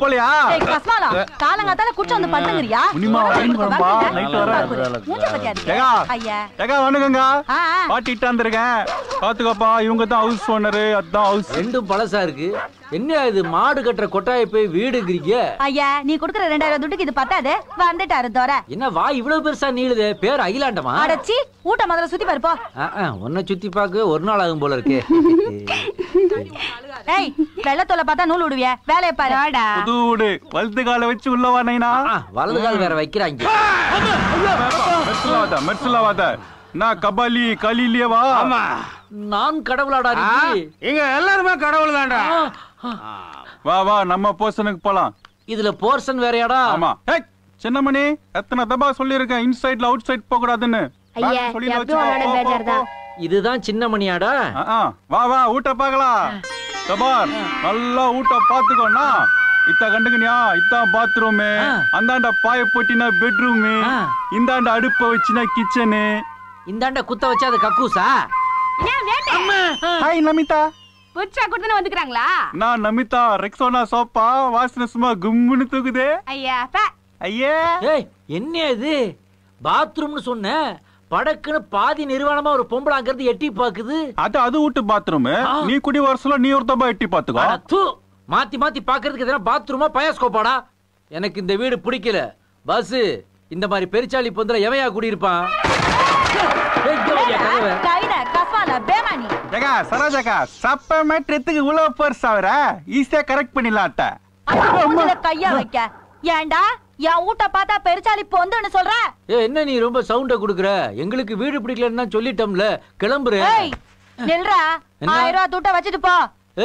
போலையா? ஏய் கஸ்மாலா, காலங்காத்தால குச்ச வந்து படுங்கறியா? முனிமா வரணும்பா, நைட் வர. மூஞ்ச பத்தியா இருக்கு? ஏகா ஐயா. ஏகா வணக்கங்க. பாட்டிட்ட வந்திருக்கேன். பாத்துக்கோப்பா, இவங்க தான் ஹவுஸ் ஓனர். அதான் ஹவுஸ். ரெண்டும் பழசா இருக்கு. என்ன இது மாடு கட்டுற கொட்டாயை போய் வீடுங்கிறீங்க? ஐயா, நீ குடுக்குற 2000 துட்டுக்கு இது பத்தாது. வந்துட்டாரு தோர. என்ன வா இவ்வளவு பெருசா நீளுதே? பேர் அகிலாண்டமா? அடச்சி, ஊட்ட முதல்ல சுத்தி பாரு போ. உன்னை சுத்தி பாக்க ஒரு நாள் ஆகும் போல இருக்கே. ஏய், வெள்ளத்தோல பார்த்தா நூல் விடுவிய. வேலைய பாருடா. புது வீடு. வலது கால வச்சு உள்ள வா நைனா. வலது கால் வேற வைக்கிறாங்க. மெர்சலாவாத. நான் கபாலி கலிலியே வா. ஆமா. நான் கடவுளாடா நீ? இங்க எல்லாருமே கடவுள் தான்டா. வா வா நம்ம போர்ஷனுக்கு போலாம். இதுல போர்ஷன் வேறயாடா? ஆமா. ஏய் சின்னமணி, எத்தனை தடவை சொல்லிருக்கேன் இன்சைட்ல அவுட் சைட் போக கூடாதுன்னு. ஐயா, எப்பவும் உன்னோட பேஜார் தான். இதுதான் சின்ன மணியாடா? வா வா ஊட்ட பார்க்கலாம். கபார் நல்லா ஊட்ட பாத்துக்கோண்ணா. இத்த கண்டுக்கணியா, இத்தான் பாத்ரூம், அந்தாண்ட பாய போட்டினா பெட்ரூம், இந்தாண்ட அடுப்ப வச்சுனா கிச்சனு, இந்தாண்ட குத்த வச்சா அது கக்கூசா? ஹாய் நமிதா. புச்சா குடுத்துன வந்துக்கறாங்களா? நான் நமிதா. ரெக்ஸோனா சோப்பா வாசனை சும்மா கும்முன்னு தூக்குதே. ஐயா ஐயே. ஏய் என்ன இது? பாத்ரூம்னு சொன்ன படக்குன்னு பாதி நிர்வாணமா ஒரு பொம்பளை அங்கிருந்து எட்டி பாக்குது. அது வீட்டு பாத்ரூம். நீ குடி வருஷல நீ ஒரு தப்பா எட்டி பாத்துக்கோ. மாத்தி மாத்தி பாக்குறதுக்கு எதனா பாத்ரூமா பயாஸ்கோப்பாடா? எனக்கு இந்த வீடு பிடிக்கல. பஸ் இந்த மாதிரி பெருச்சாளி பொந்துல எவையா குடி இருப்பான்? உள்ள பெருசாவற ஈஸியா கரெக்ட் பண்ணிடலாட்ட. கையா வைக்க ஏண்டா என் ஊட்ட பார்த்தா பெருச்சாளி பொந்துன்னு சொல்ற? என்ன நீ ரொம்ப சவுண்ட குடுக்குற? எங்களுக்கு வீடு பிடிக்கலன்னா சொல்லிட்டோம்ல, கிளம்புறேன். நில்றா, 1000 ரூபாய் தூட்ட வச்சுட்டு போ.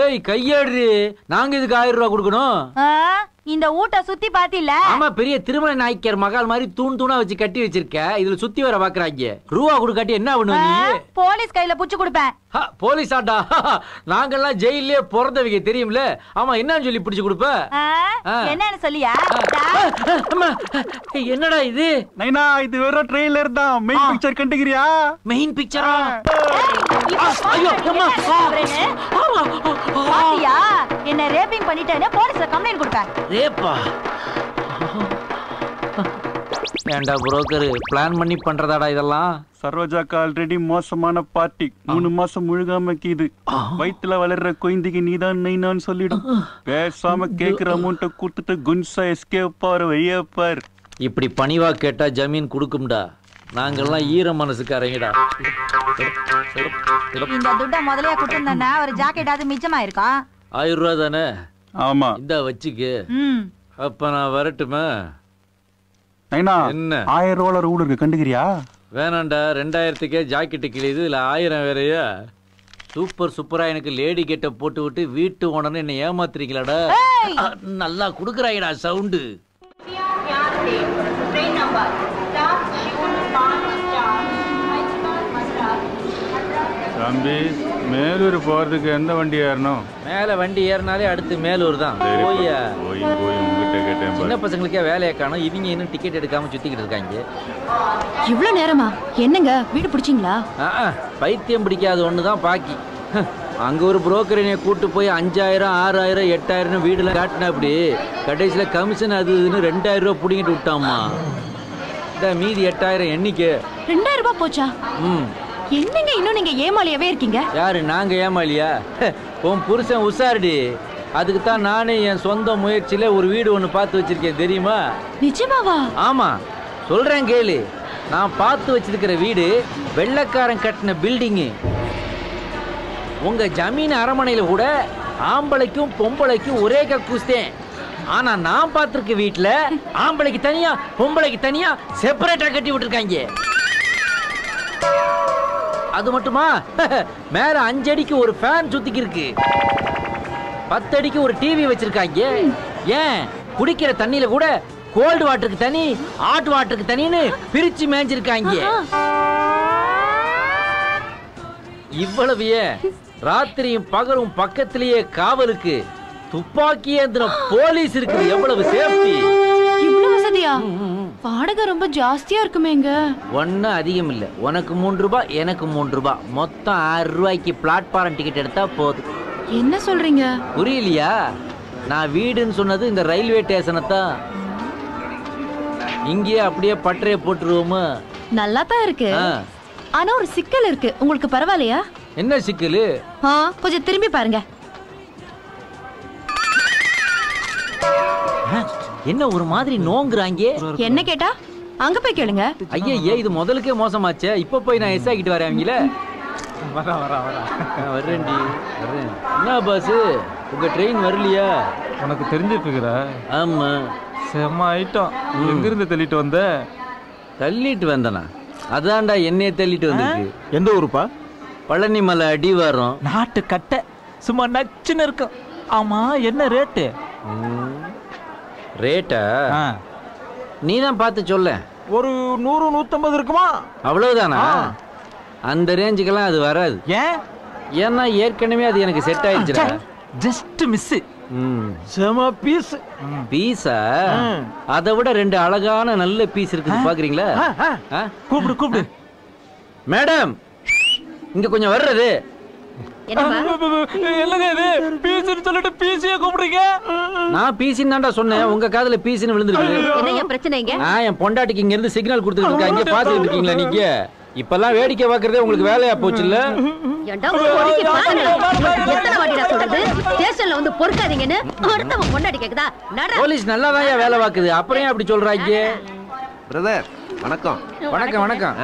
ஏய் கையாடு, நாங்க இதுக்கு 1000 ரூபாய் கொடுக்கணும்? இந்த ஊட்ட சுத்தி பாத்தில? ஆமா, பெரிய திருமண நாய்க்கர் மகால் மாதிரி தூண் தூணா வச்சு கட்டி வச்சிருக்க. இதுல சுத்தி வர பாக்குறாங்க. ரூபா கொடுக்காட்டி என்ன பண்ணுவ நீ? போலீஸ் கையில புடிச்சு கொடுப்பேன். போலீஸ் ஆட்டா? நாங்கெல்லாம் ஜெயிலே பிறந்தவங்க தெரியும்ல. ஆமா, என்னன்னு சொல்லி பிடிச்சு கொடுப்ப? என்னன்னு சொல்லியா? என்னடா இது? நைனா, இது வெறும் ட்ரெய்லர் தான். மெயின் பிக்சர் கண்டுக்கிறியா? மெயின் பிக்சரா? பாத்தியா, என்ன ரேப்பிங் பண்ணிட்டேன்னு போலீஸ்ல கம்ப்ளைண்ட் கொடுப்பேன். ரேப்பா? ஏண்டா புரோக்கர், பிளான் பண்ணி பண்றதாடா இதெல்லாம்? சரோஜாக்கு ஆல்ரெடி மோசமான பார்ட்டி. 3 மாசம் முழுகாம கீது. வயிற்றுல வளர்ற குழந்தைக்கு நீதான் நைனான்னு சொல்லிடும். பேசாம கேக்குற அமௌண்ட்டை கொடுத்துட்டு குன்சா எஸ்கேப் பாரு வையப்பார். இப்படி பணிவா கேட்டா ஜமீன் கொடுக்கும்டா. நாங்கெல்லாம் ஈர மனசுக்காரங்கடா. இந்த துட்ட முதலையா கொடுத்திருந்தா ஒரு ஜாக்கெட்டாவது மிச்சமா இருக்கும். 1000 ரூபாய் தானே? ஆமா, இந்த வச்சுக்கு. அப்ப நான் வரட்டுமா? நைனா, என்ன 1000 ரூபாய் ரூல் இருக்கு, கண்டுக்கிறியா? வேணாண்டா, 2000க்கே ஜாக்கெட்டு கிழியுது, இதுல 1000 வேறையா? சூப்பரா எனக்கு லேடி கெட்ட போட்டு விட்டு வீட்டு ஓனர்னு என்ன ஏமாத்துறீங்களாடா? நல்லா குடுக்குறாங்கடா சவுண்டு. தம்பி, மேலூர் போறதுக்கு எந்த வண்டி ஏறணும்? மேல வண்டி ஏறினாலே அடுத்து மேலூர் தான். சின்ன பசங்களுக்கே வேலையை காணும். இவங்க இன்னும் டிக்கெட் எடுக்காம சுத்திக்கிட்டு இருக்காங்க. இவ்வளவு நேரமா? என்னங்க வீடு பிடிச்சிங்களா? பைத்தியம் பிடிக்காது ஒண்ணுதான் பாக்கி. அங்க ஒரு புரோக்கர் என்னைய கூட்டு போய் 5000 6000 8000 வீடுல காட்டினா அப்படி கடைசியில கமிஷன் அது இதுன்னு 2000 ரூபாய் புடிங்கிட்டு விட்டாமா. மீதி 8000 எண்ணிக்கை 2000 ரூபாய் போச்சா? என்னங்க இன்னும் நீங்க ஏமாளியாவே இருக்கீங்க? யாரு நாங்க ஏமாளியா? உன் புருஷன் உசாரடி. அதுக்கு தான் நானே என் சொந்த முயற்சியில ஒரு வீடு ஒண்ணு பார்த்து வச்சிருக்கேன், தெரியுமா? நிஜமாவா? ஆமா, சொல்றேன் கேளு. நான் பார்த்து வச்சிருக்கிற வீடு வெள்ளைக்காரன் கட்டின பில்டிங்கு. உங்க ஜமீன் அரமனையில கூட ஆம்பளைக்கும் பொம்பளைக்கும் ஒரே கக்கூஸ்தேன். ஆனா நான் பார்த்திருக்க வீட்டுல ஆம்பளைக்கு தனியா பொம்பளைக்கு தனியா செப்பரேட்டா கட்டி விட்டுருக்காங்க. அது மட்டுமா, மேல 5 அடிக்கு ஒரு ஃபேன் சுத்திக்கு இருக்கு, 10 அடிக்கு ஒரு டிவி வச்சிருக்காங்க. ஏன் குடிக்கிற தண்ணியில கூட கோல்டு வாட்டருக்கு தனி, ஹாட் வாட்டருக்கு தனின்னு பிரிச்சு மேஞ்சிருக்காங்க. இவ்வளவு ஏன், ராத்திரியும் பகலும் பக்கத்திலேயே காவலுக்கு துப்பாக்கி ஏந்திர போலீஸ் இருக்கு. எவ்வளவு சேஃப்டி! இவ்வளவு வசதியா? வாடகை ரொம்ப ஜாஸ்தியா இருக்குமேங்க. ஒன்னும் அதிகம் இல்ல. உனக்கு 3 ரூபாய், எனக்கு 3 ரூபாய், மொத்தம் 6 ரூபாய்க்கு பிளாட்பாரம் டிக்கெட் எடுத்தா போதும். என்ன சொல்றீங்க? புரியலையா? நான் வீடுன்னு சொன்னது இந்த ரயில்வே ஸ்டேஷனை தான். இங்கேயே அப்படியே பட்டறைய போட்டுருவோமா? நல்லா தான் இருக்கு. ஆனா ஒரு சிக்கல் இருக்கு. உங்களுக்கு பரவாயில்லையா? என்ன சிக்கல்? கொஞ்சம் திரும்பி பாருங்க. என்ன ஒரு மாதிரி நோங்குறாங்க? என்ன கேட்டா அங்க போய் கேளுங்க. ஐயா இது முதலுக்கே மோசமாச்சே. இப்ப போய் நான் எஸ் ஆகிட்டு வரேன். அவங்கள வர்றேன்டி வர்றேன். என்ன பாஸ் உங்க ட்ரெயின் வரலையா? உனக்கு தெரிஞ்சிட்டு இருக்கிற? ஆமா. செம்ம ஐட்டம். எங்க இருந்து தள்ளிட்டு வந்த? தள்ளிட்டு வந்தனா? அதான்டா என்னைய தள்ளிட்டு வந்திருக்கு. எந்த ஊருப்பா? பழனி மலை அடிவாரம். நாட்டு கட்டை சும்மா நச்சுன்னு இருக்கும். ஆமா என்ன ரேட்டு? ரேட்டா நீ தான் பார்த்து சொல்ல. ஒரு 100-150 இருக்குமா? அவ்வளவுதானா? அந்த ரேஞ்சுக்கெல்லாம் அது வராது. ஏன்? ஏன்னா ஏற்கனவே அது எனக்கு செட் ஆயிடுச்சுடா. Just miss. செம பீஸ். பீஸா? அதை விட 2 அழகான நல்ல பீஸ் இருக்குது, பாக்குறீங்களா? கூப்பிடு கூப்பிடு. மேடம் இங்க கொஞ்சம் வர்றது. என்னங்க இது பீஸ்னு சொல்லிட்டு பீஸியே கூப்பிடுறீங்க? நான் பீஸின்னு தான்டா சொன்னேன். உங்க காதுல பீஸ்னு விழுந்துருக்கு. என்னையா பிரச்சனைங்க? என் பொண்டாட்டிக்கு இங்க இருந்து சிக்னல் கொடுத்துட்டு இருக்கா. இங்க பாத்துட்டு இருக்கீங்களா நீங்க? இப்பெல்லாம் வேடிக்கை பாக்குறதே உங்களுக்கு வேலையா போச்சு இல்ல? போலீஸ் நல்லாதான் வேலை பாக்குது. அப்புறம் அப்படி சொல்றாங்க? பிரதர் வணக்கம். வணக்கம் வணக்கம்.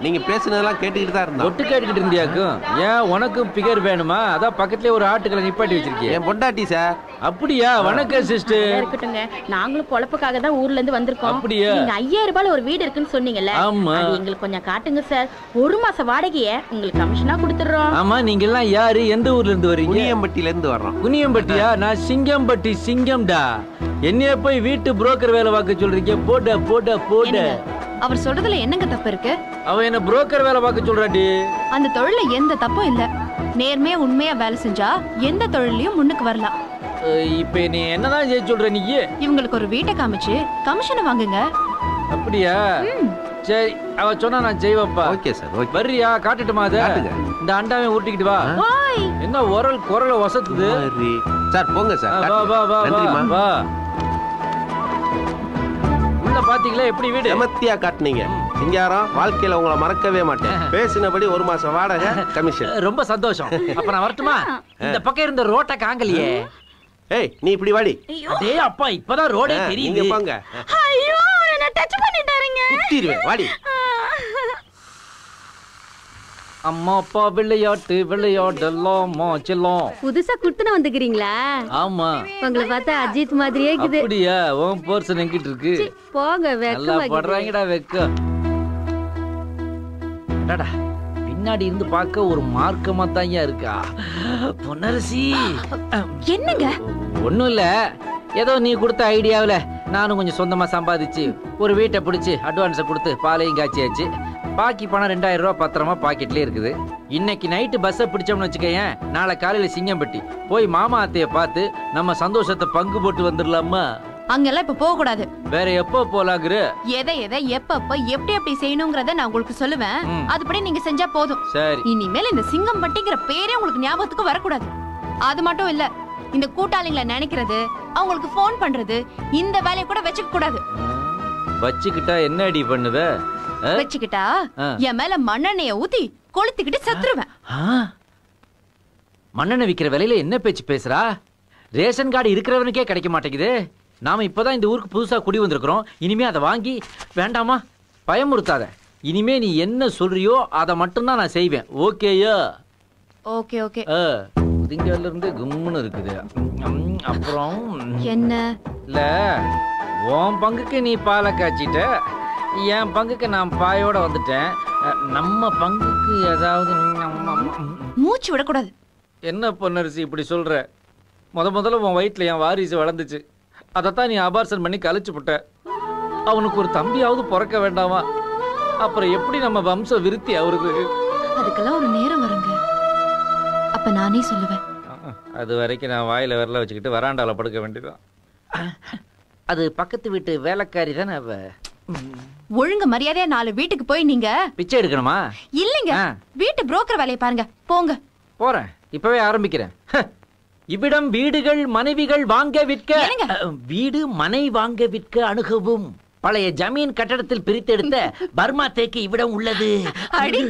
நீங்க பேசுனதெல்லாம் கேட்டுக்கிட்டு தான் இருந்தோம். ஒட்டு கேட்டுக்கிட்டு இருந்தியாக்கும். ஏன் உனக்கும் பிகர் வேணுமா? அதான் பக்கத்துலயே ஒரு ஆட்டுக்களை நிப்பாட்டி வச்சிருக்கேன். என் பொண்டாட்டி சார். அப்படியா? வணக்கம் சிஸ்டர். இருக்கட்டுங்க. நாங்களும் பொழப்புக்காக தான் ஊர்ல இருந்து வந்திருக்கோம். அப்படியா? நீங்க 5000 ரூபாய் ஒரு வீடு இருக்குன்னு சொன்னீங்கல்ல? ஆமா. அது எங்களுக்கு கொஞ்சம் காட்டுங்க சார். 1 மாச வாடகையை உங்களுக்கு கமிஷனா கொடுத்துறோம். ஆமா. நீங்க எல்லாம் யாரு? எந்த ஊர்ல இருந்து வரீங்க? குனியம்பட்டியில இருந்து வர்றோம். குனியம்பட்டியா? நான் சிங்கம்பட்டி சிங்கம்டா. என்னைய போய் வீட்டு புரோக்கர் வேலை பார்க்க சொல்றீங்க? போட போட போட. அவர் சொல்றதுல என்னங்க தப்பு இருக்கு? அவ என்ன புரோக்கர் வேலை பார்க்க சொல்றாடி. அந்த தொழில எந்த தப்பும் இல்ல. நேர்மையா உண்மையா வேலை செஞ்சா எந்த தொழிலையும் முன்னுக்கு வரலாம். இப்ப நீ என்னதான் செய்ய சொல்ற? நீ இவங்களுக்கு ஒரு வீட்டை காமிச்சு கமிஷனை வாங்குங்க. அப்படியா? சரி அவ சொன்னா நான் செய்வேன்ப்பா. Okay sir. ஓகே. வர்றியா? காட்டுட்டுமா? அத இந்த அண்டாவை உருட்டிக்கிட்டு வா. என்ன குரல் வசத்துது சார்? போங்க சார். வா வா வா நன்றிமா. வா. உள்ள பாத்தீங்களா எப்படி வீடு? செமத்தியா காட்டுனீங்க. சிங்காரம் வாழ்க்கையில உங்களை மறக்கவே மாட்டேன். பேசினபடி 1 மாசம் வாடகை கமிஷன். ரொம்ப சந்தோஷம். அப்ப நான் வரட்டுமா? இந்த பக்கம் இருந்த ரோட்டை காங்கலையே. ஏய் நீ இப்படி வாடி. அடே அப்பா இப்பதான் ரோடே தெரியுது. நீங்க போங்க. ஐயோ என்ன டச் பண்ணிட்டாருங்க. குத்திடுவேன் வாடி. அம்மா அப்பா விளையாட்டு விளையாடலாமா செல்லம். புதுசா குடுத்துன வந்துக்கிறீங்களா? ஆமா. உங்களை பார்த்தா அஜித் மாதிரியே இருக்குது. அப்படியா? உன் போர்சன் எங்கிட்டு இருக்கு? போங்க நல்லா படுறாங்கடா வெக்க. டடா பின்னாடி இருந்து பார்க்க ஒரு மார்க்கமா தான் இருக்கா. பொன்னரசி என்னங்க? ஒண்ணும் இல்ல. ஏதோ நீ கொடுத்த ஐடியாவில நானும் கொஞ்சம் சொந்தமா சம்பாதிச்சு ஒரு வீட்டை பிடிச்சி அட்வான்ஸை கொடுத்து பாலையும் காய்ச்சியாச்சு. பாக்கி பணம் 2000 ரூபாய் பத்திரமா பாக்கெட்லயே இருக்குது. இன்னைக்கு நைட்டு பஸ்ஸை பிடிச்சோம்னு வச்சுக்கேன். நாளை காலையில சிங்கம்பட்டி போய் மாமா அத்தைய பார்த்து நம்ம சந்தோஷத்தை பங்கு போட்டு வந்துடலாமா? அங்கெல்லாம் இப்ப போக கூடாது. வேற எப்போ போலாங்கிற? எதை எப்ப எப்படி செய்யணும்ங்கறத நான் உங்களுக்கு சொல்லுவேன். அதுபடி நீங்க செஞ்சா போதும். சரி. இனிமேல் இந்த சிங்கம்பட்டிங்கிற பேரே உங்களுக்கு ஞாபகத்துக்கு வரக்கூடாது. அது மட்டும் இல்ல, இந்த கூட்டாளிங்களை நினைக்கிறது, அவங்களுக்கு போன் பண்றது, இந்த வேலையை கூட வச்சுக்க கூடாது. வச்சுக்கிட்டா என்ன அடி பண்ணுவ? வச்சுக்கிட்டா என் மேல மண்ணெண்ணெய ஊத்தி கொளுத்திக்கிட்டு செத்துருவேன். மண்ணெண்ணெய் விக்கிற விலையில என்ன பேச்சு பேசுறா? ரேஷன் கார்டு இருக்கிறவனுக்கே கிடைக்க மாட்டேங்குது. நாம இப்பதான் இந்த ஊருக்கு புதுசா குடி வந்திருக்கிறோம். இனிமே அதை வாங்கி வேண்டாமா? பயமுறுத்தாத. இனிமே நீ என்ன சொல்றியோ அதை மட்டும்தான் நான் செய்வேன். ஓகேயா? Okay okay. திங்கள்ல இருந்து கும்முன்னு இருக்குது. அப்புறம் என்ன இல்ல, உன் பங்குக்கு நீ பாலை காய்ச்சிட்ட, என் பங்குக்கு நான் பாயோட வந்துட்டேன். நம்ம பங்குக்கு ஏதாவது மூச்சு விடக்கூடாது. என்ன பொன்னரசி இப்படி சொல்ற? முதல்ல உன் வயிற்றுல என் வாரிசு வளர்ந்துச்சு. அதைத்தான் நீ அபார்சன் பண்ணி கழிச்சு விட்ட. அவனுக்கு ஒரு தம்பியாவது பிறக்க வேண்டாமா? அப்புறம் எப்படி நம்ம வம்ச விருத்தி அவருக்கு? அதுக்கெல்லாம் ஒரு நேரம் வருங்க. அப்ப நானே சொல்லுவேன். அது வரைக்கும் நான் வாயில விரல வச்சுக்கிட்டு வராண்டால படுக்க வேண்டியதான். அது பக்கத்து வீட்டு வேலைக்காரி தானே அவ. ஒழுங்கு மரியாதையா 4 வீட்டுக்கு போய் நீங்க பிச்சை எடுக்கணுமா? இல்லைங்க, வீட்டு புரோக்கர் வேலையை பாருங்க. போங்க. போறேன், இப்பவே ஆரம்பிக்கிறேன். இவ்விடம் வீடுகள் மனைவிகள் வாங்க விற்க என்னங்க? வீடு மனை வாங்க விற்க அணுகவும் பழைய ஜமீன் கட்டடத்தில் பிரித்தெடுத்த பர்மா தேக்கு இவ்விடம் உள்ளது. அடி